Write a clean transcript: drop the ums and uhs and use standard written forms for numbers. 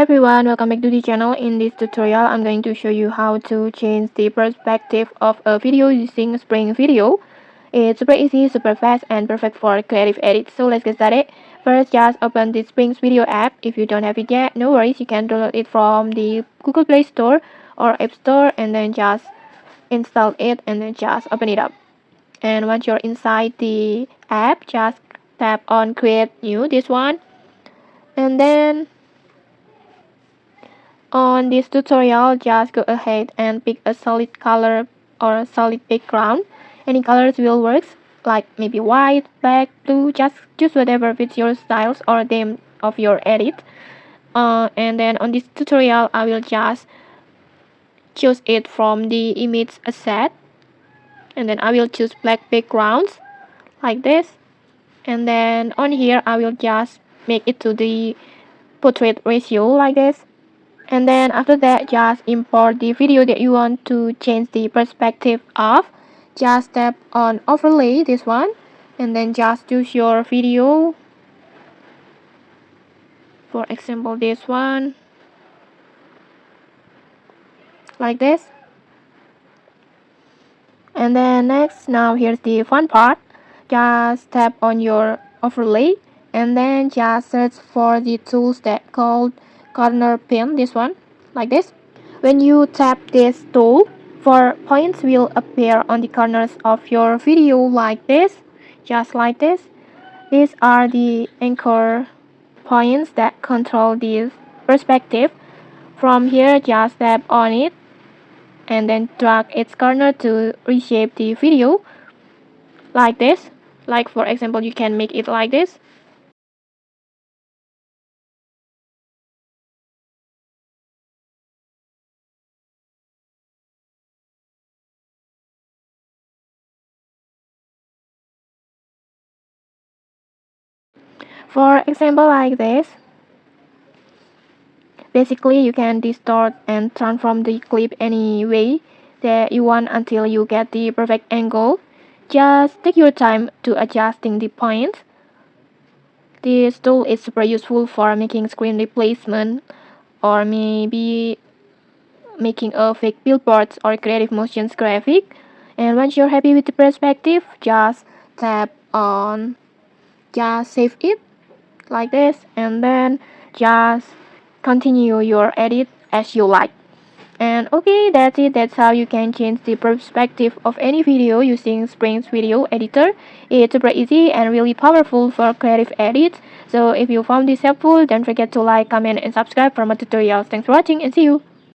everyone, welcome back to the channel. In this tutorial, I'm going to show you how to change the perspective of a video using Spring Video. It's super easy, super fast, and perfect for creative edits. So let's get started. First, just open the Spring Video app. If you don't have it yet, no worries, you can download it from the Google Play Store or App Store and then just install it and then just open it up. And once you're inside the app, just tap on Create New, this one, and then on this tutorial, just go ahead and pick a solid color or a solid background. Any colors will work, like maybe white, black, blue, just choose whatever fits your styles or theme of your edit. And then on this tutorial, I will just choose it from the image asset. And then I will choose black backgrounds, like this. And then on here, I will just make it to the portrait ratio, like this. And then after that, just import the video that you want to change the perspective of. Just tap on overlay, this one, and then just choose your video. For example, this one, like this. And then next, now here's the fun part. Just tap on your overlay and then just search for the tools that called corner pin, this one, like this. When you tap this tool, 4 points will appear on the corners of your video, like this, just like this. These are the anchor points that control the perspective. From here, just tap on it and then drag its corner to reshape the video, like this. Like for example, you can make it like this. For example, like this. Basically, you can distort and transform the clip any way that you want until you get the perfect angle. Just take your time to adjusting the points. This tool is super useful for making screen replacement or maybe making a fake billboards or creative motions graphic. And once you're happy with the perspective, just tap on just save it, like this, and then just continue your edit as you like. And okay, that's it. That's how you can change the perspective of any video using Spring's video editor. It's super easy and really powerful for creative edits. So if you found this helpful, don't forget to like, comment, and subscribe for more tutorials. Thanks for watching and see you.